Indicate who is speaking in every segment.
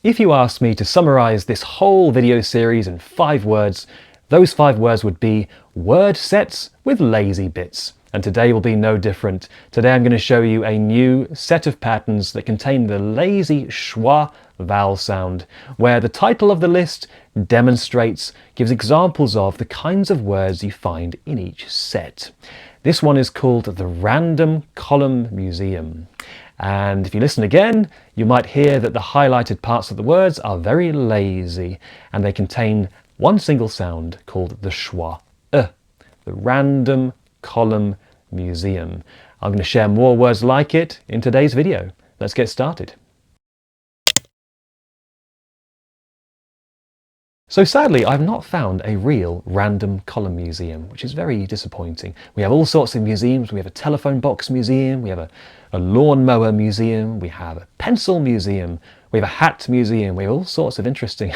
Speaker 1: If you asked me to summarize this whole video series in 5 words, those 5 words would be word sets with lazy bits. And today will be no different. Today I'm going to show you a new set of patterns that contain the lazy schwa vowel sound, where the title of the list demonstrates, gives examples of the kinds of words you find in each set. This one is called the Random Column Museum. And if you listen again, you might hear that the highlighted parts of the words are very lazy, and they contain one single sound called the schwa, the Random Column Museum. I'm going to share more words like it in today's video. Let's get started. So sadly, I've not found a real random column museum, which is very disappointing. We have all sorts of museums. We have a telephone box museum, we have a lawnmower museum, we have a pencil museum, we have a hat museum, we have all sorts of interesting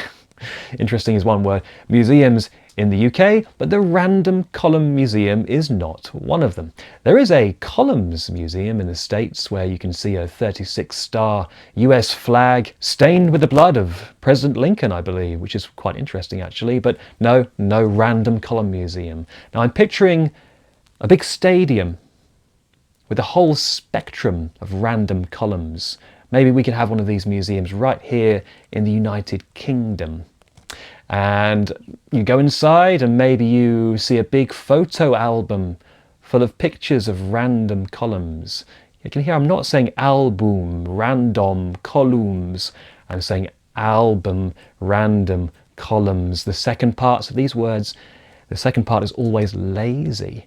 Speaker 1: is one word, museums in the UK, but the Random Column Museum is not one of them. There is a columns museum in the States where you can see a 36-star US flag stained with the blood of President Lincoln, I believe, which is quite interesting actually, but no Random Column Museum. Now I'm picturing a big stadium with a whole spectrum of random columns. Maybe we could have one of these museums right here in the United Kingdom. And you go inside and maybe you see a big photo album full of pictures of random columns. You can hear I'm not saying album, random, columns. I'm saying album, random, columns. The second parts of these words, the second part is always lazy.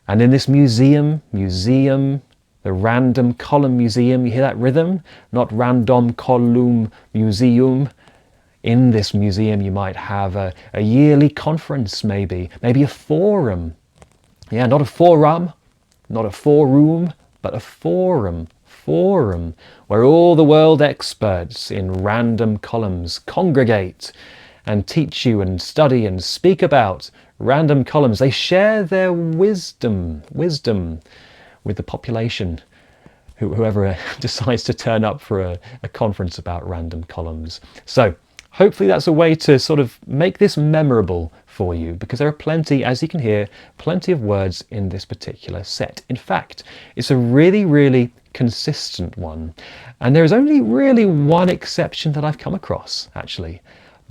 Speaker 1: And in this museum, the Random Column Museum, you hear that rhythm? Not random column museum. In this museum you might have a yearly conference, maybe a forum. Yeah, not a forum, not a forum, but a forum, where all the world experts in random columns congregate and teach you and study and speak about random columns. They share their wisdom with the population, whoever decides to turn up for a conference about random columns. So hopefully that's a way to sort of make this memorable for you, because there are plenty, as you can hear, plenty of words in this particular set. In fact, it's a really consistent one. And there is only really one exception that I've come across, actually.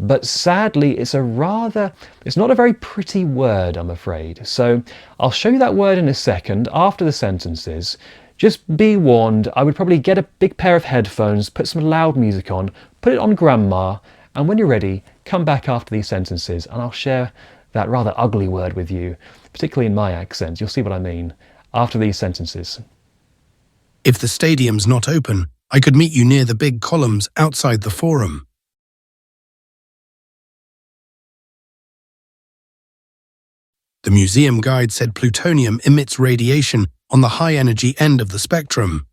Speaker 1: But sadly, it's not a very pretty word, I'm afraid. So I'll show you that word in a second after the sentences. Just be warned, I would probably get a big pair of headphones, put some loud music on, put it on grandma, and when you're ready, come back after these sentences and I'll share that rather ugly word with you, particularly in my accent. You'll see what I mean after these sentences.
Speaker 2: If the stadium's not open, I could meet you near the big columns outside the forum. The museum guide said plutonium emits radiation on the high-energy end of the spectrum.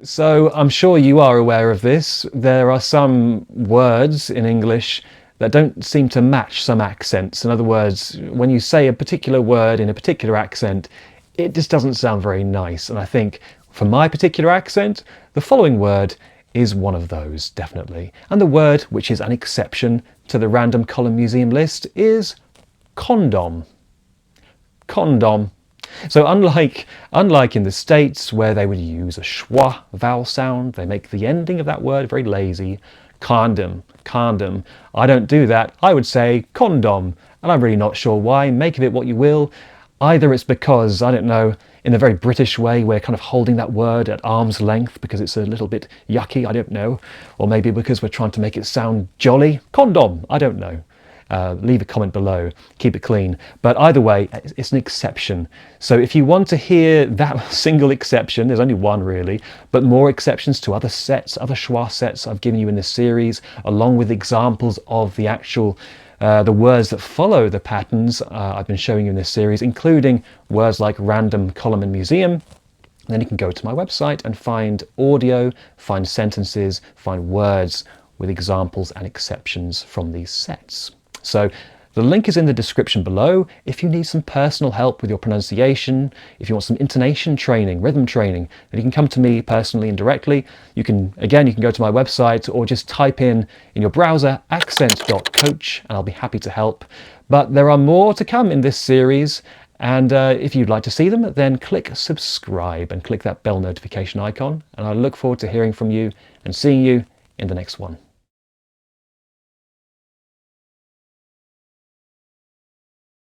Speaker 1: So I'm sure you are aware of this. There are some words in English that don't seem to match some accents. In other words, when you say a particular word in a particular accent, it just doesn't sound very nice. And I think for my particular accent, the following word is one of those, definitely. And the word, which is an exception to the Random Column Museum list, is condom. Condom. So unlike in the States, where they would use a schwa vowel sound, they make the ending of that word very lazy. Condom. I don't do that. I would say condom, and I'm really not sure why. Make of it what you will. Either it's because, I don't know, in a very British way, we're kind of holding that word at arm's length because it's a little bit yucky, I don't know. Or maybe because we're trying to make it sound jolly. Condom, I don't know. Leave a comment below, keep it clean. But either way, it's an exception. So if you want to hear that single exception, there's only one really, but more exceptions to other sets, other schwa sets I've given you in this series, along with examples of the actual the words that follow the patterns I've been showing you in this series, including words like random, column and museum. Then you can go to my website and find audio, find sentences, find words with examples and exceptions from these sets. So The link is in the description below. If you need some personal help with your pronunciation, if you want some intonation training, rhythm training, then you can come to me personally and directly. You can go to my website or just type in your browser accent.coach and I'll be happy to help. But there are more to come in this series, and if you'd like to see them, then click subscribe and click that bell notification icon, and I look forward to hearing from you and seeing you in the next one.